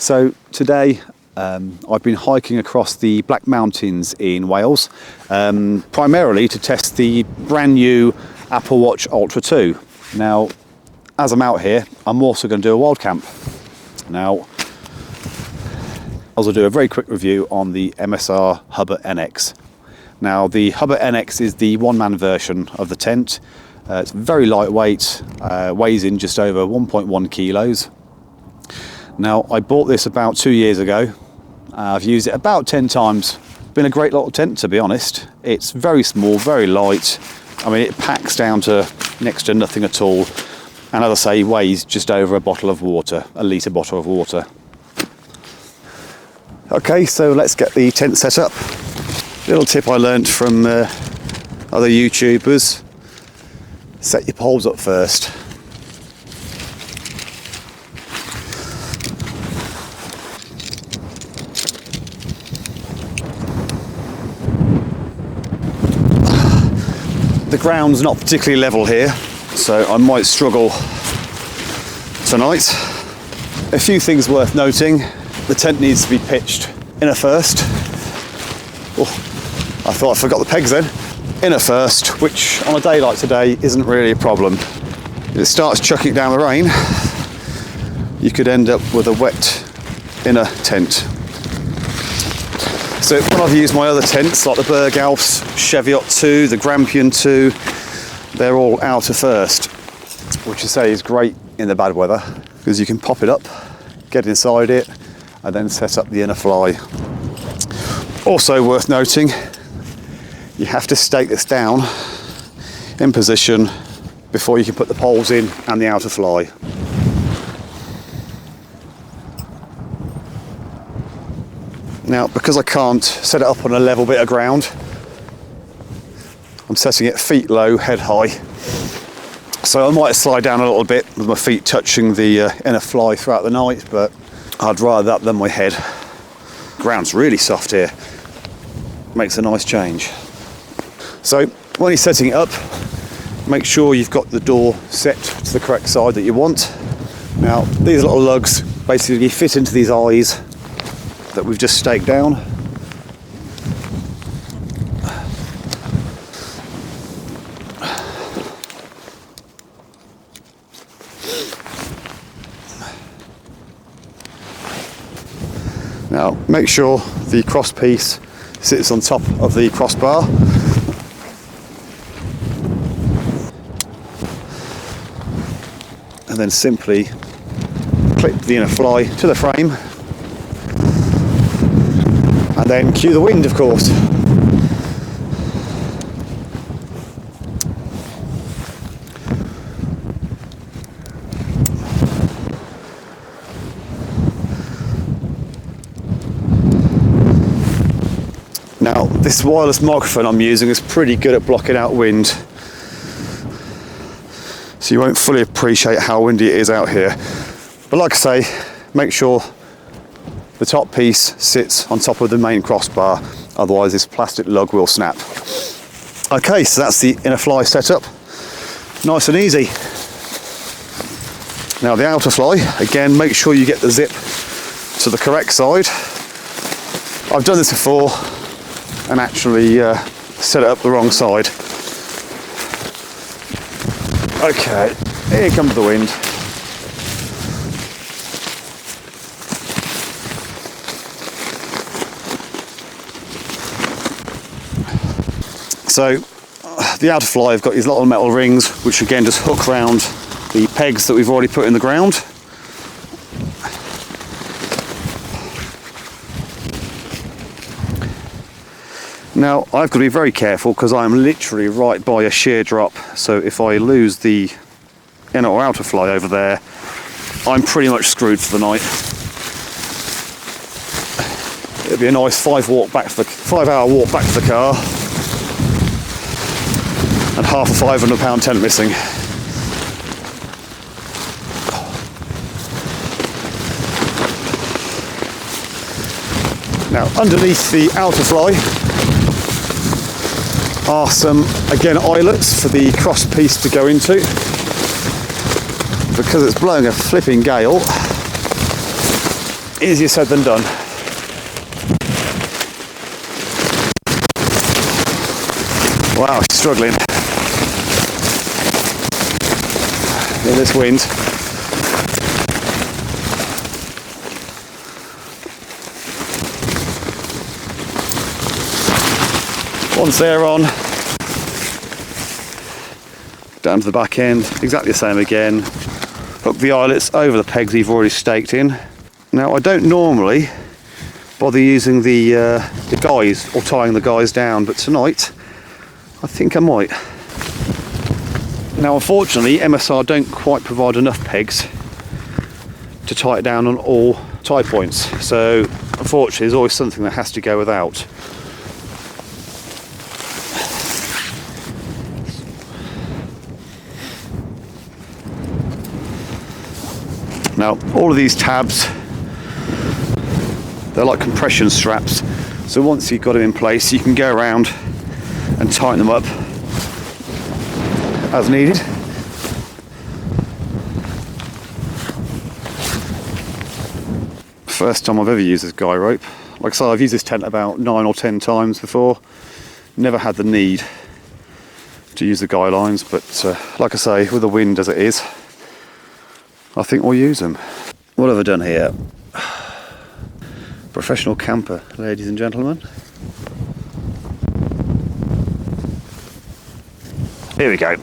So today I've been hiking across the Black Mountains in Wales, primarily to test the brand new Apple Watch Ultra 2. Now, as I'm out here, I'm also going to do a wild camp. Now, I'll do a very quick review on the MSR Hubba NX. Now, the Hubba NX is the one-man version of the tent. It's very lightweight, weighs in just over 1.1 kilos. Now, I bought this about 2 years ago. I've used it about 10 times. Been a great little tent, to be honest. It's very small, very light. I mean, it packs down to next to nothing at all. And as I say, weighs just over a bottle of water, a litre bottle of water. Okay, so let's get the tent set up. Little tip I learnt from other YouTubers. Set your poles up first. The ground's not particularly level here, so I might struggle tonight. A few things worth noting. The tent needs to be pitched inner first. Oh, I thought I forgot the pegs then. Inner first, which on a day like today isn't really a problem. If it starts chucking down the rain, you could end up with a wet inner tent. So when I've used my other tents, like the Berghaus, Cheviot 2, the Grampian 2, they're all outer first, which I say is great in the bad weather, because you can pop it up, get inside it, and then set up the inner fly. Also worth noting, you have to stake this down in position before you can put the poles in and the outer fly. Now, because I can't set it up on a level bit of ground, I'm setting it feet low, head high. So I might slide down a little bit with my feet touching the inner fly throughout the night, but I'd rather that than my head. Ground's really soft here. Makes a nice change. So when you're setting it up, make sure you've got the door set to the correct side that you want. Now, these little lugs basically fit into these eyes that we've just staked down. Now, make sure the cross piece sits on top of the crossbar. And then simply clip the inner fly to the frame. And then cue the wind, of course. Now, this wireless microphone I'm using is pretty good at blocking out wind, so you won't fully appreciate how windy it is out here. But like I say, make sure the top piece sits on top of the main crossbar, otherwise this plastic lug will snap. Okay, so that's the inner fly set up. Nice and easy. Now the outer fly, again, make sure you get the zip to the correct side. I've done this before and actually set it up the wrong side. Okay, here comes the wind. So the outer fly have got these little metal rings, which again just hook round the pegs that we've already put in the ground. Now I've got to be very careful because I'm literally right by a sheer drop, so if I lose the inner or outer fly over there, I'm pretty much screwed for the night. It'll be a nice 5 hour walk back to the car. And half a £500 tent missing. Now, underneath the outer fly are some, again, eyelets for the cross piece to go into. Because it's blowing a flipping gale, Easier said than done. Wow, she's struggling in this wind. Once they're on, down to the back end, exactly the same again. Hook the eyelets over the pegs you've already staked in. Now, I don't normally bother using the guys or tying the guys down, but tonight I think I might. Now, unfortunately, MSR don't quite provide enough pegs to tie it down on all tie points, so unfortunately there's always something that has to go without. Now, all of these tabs, they're like compression straps, so once you've got them in place, you can go around and tighten them up as needed. First time I've ever used this guy rope. Like I said, I've used this tent about 9 or 10 times before. Never had the need to use the guy lines, but like I say, with the wind as it is, I think we'll use them. What have I done here? Professional camper, ladies and gentlemen. Here we go.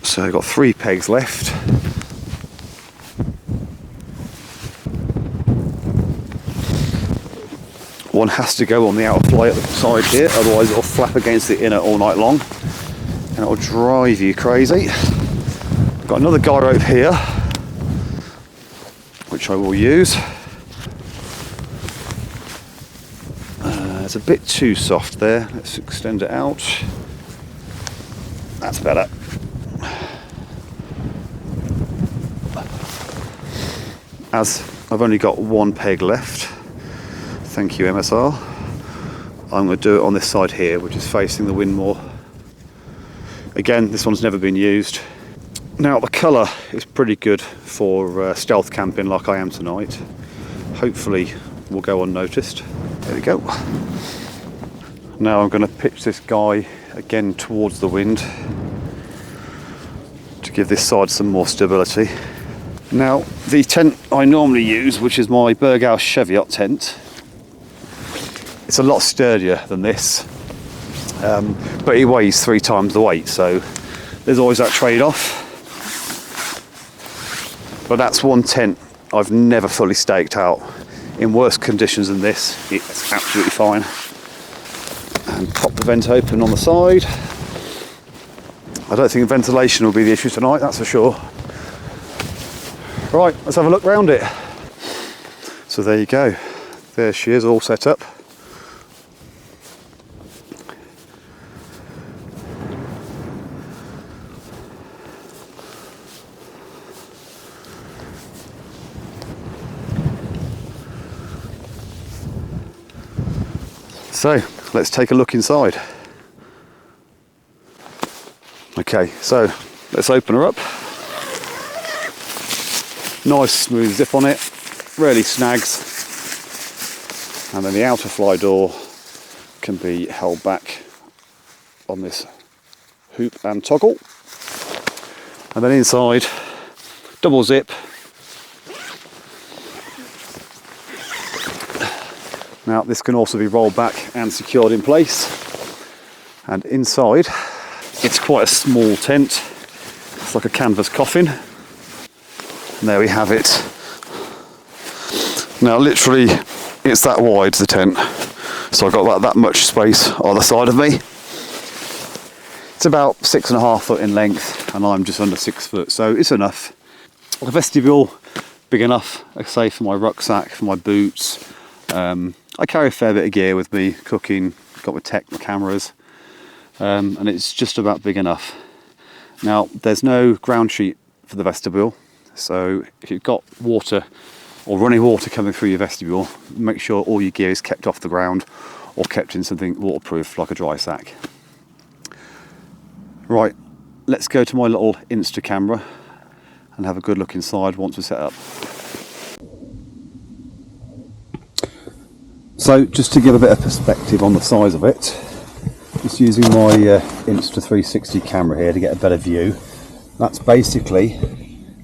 So I've got 3 pegs left. One has to go on the outer fly at the side here, otherwise it'll flap against the inner all night long and it'll drive you crazy. Got another guy rope here, which I will use. It's a bit too soft there. Let's extend it out. That's better. As I've only got 1 peg left, thank you MSR, I'm going to do it on this side here, which is facing the wind more. Again, this one's never been used. Now, the colour is pretty good for stealth camping like I am tonight. Hopefully will go unnoticed. There we go. Now I'm going to pitch this guy again towards the wind to give this side some more stability. Now, the tent I normally use, which is my Berghaus Cheviot tent, it's a lot sturdier than this, but it weighs 3 times the weight, so there's always that trade-off. But that's one tent I've never fully staked out. In worse conditions than this, it's absolutely fine. And pop the vent open on the side. I don't think ventilation will be the issue tonight, that's for sure. Right, let's have a look round it. So there you go. There she is, all set up. So let's take a look inside. Okay, so let's open her up. Nice smooth zip on it, rarely snags. And then the outer fly door can be held back on this hoop and toggle. And then inside, double zip. Now this can also be rolled back and secured in place. And inside, it's quite a small tent. It's like a canvas coffin. And there we have it. Now literally, it's that wide, the tent. So I've got about that much space on the side of me. It's about 6.5 foot in length, and I'm just under 6 foot, so it's enough. The vestibule, big enough, like I say, for my rucksack, for my boots. I carry a fair bit of gear with me, cooking, got my tech, my cameras, and it's just about big enough. Now, there's no ground sheet for the vestibule, so if you've got water or running water coming through your vestibule, make sure all your gear is kept off the ground or kept in something waterproof like a dry sack. Right, let's go to my little Insta camera and have a good look inside once we're set up. So just to give a bit of perspective on the size of it, just using my Insta360 camera here to get a better view. That's basically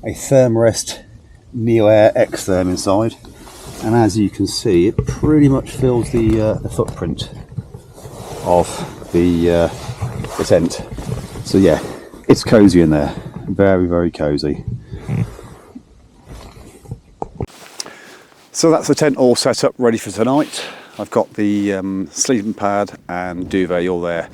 a Thermarest Neo Air X-Therm inside, and as you can see it pretty much fills the footprint of the tent. So yeah, it's cosy in there, very, very cosy. So that's the tent all set up ready for tonight. I've got the sleeping pad and duvet all there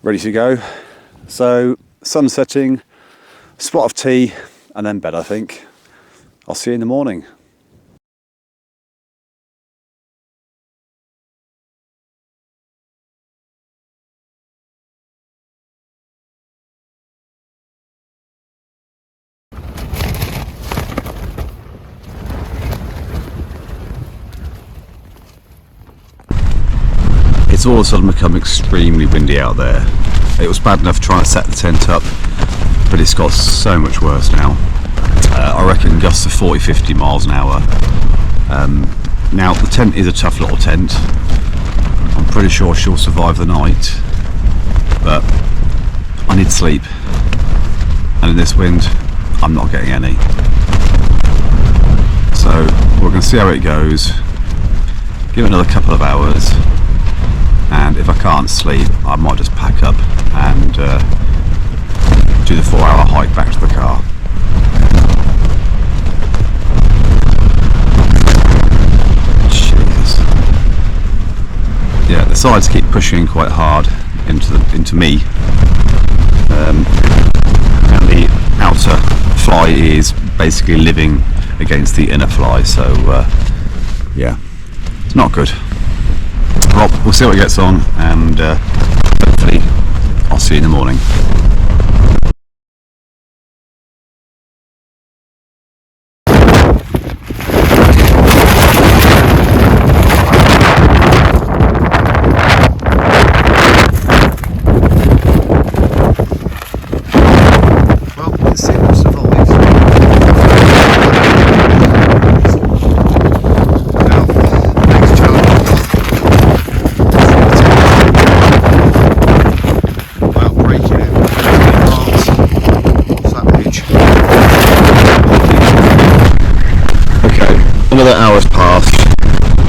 ready to go. So sun setting, spot of tea and then bed, I think. I'll see you in the morning. It's all of a sudden become extremely windy out there. It was bad enough trying to set the tent up, but it's got so much worse now. I reckon gusts of 40-50 miles an hour. Now the tent is a tough little tent. I'm pretty sure she'll survive the night, but I need sleep, and in this wind I'm not getting any. So we're going to see how it goes, give it another couple of hours, and if I can't sleep I might just pack up and do the 4-hour hike back to the car. Jesus. Yeah, the sides keep pushing quite hard into me, and the outer fly is basically living against the inner fly, so yeah, it's not good. Well, we'll see what it gets on, and hopefully I'll see you in the morning. Well, let's see what survives. Another hour's passed,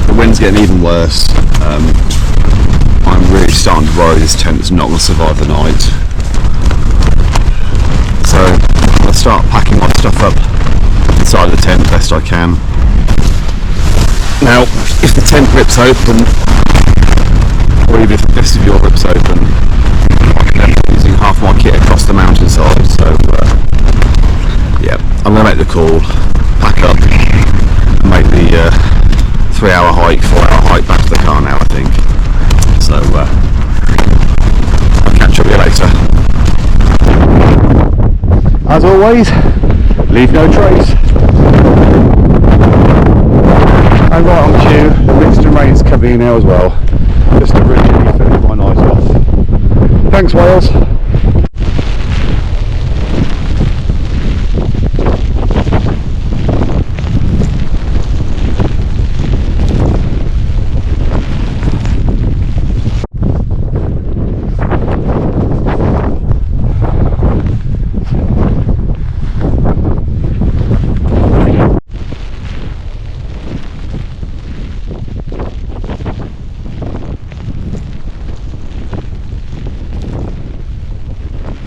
the wind's getting even worse. I'm really starting to worry this tent's not going to survive the night. So I'm going to start packing my stuff up inside the tent best I can. Now, if the tent rips open, or even if the vestibule rips open, I can end up using half my kit across the mountainside. So yeah, I'm going to make the call, pack up, make the 3-hour hike, 4-hour hike back to the car now, I think. So I'll catch up with you later. As always, leave no trace. And right on cue, the mist and rain's coming in now as well, just to really finish my night off. Thanks, Wales.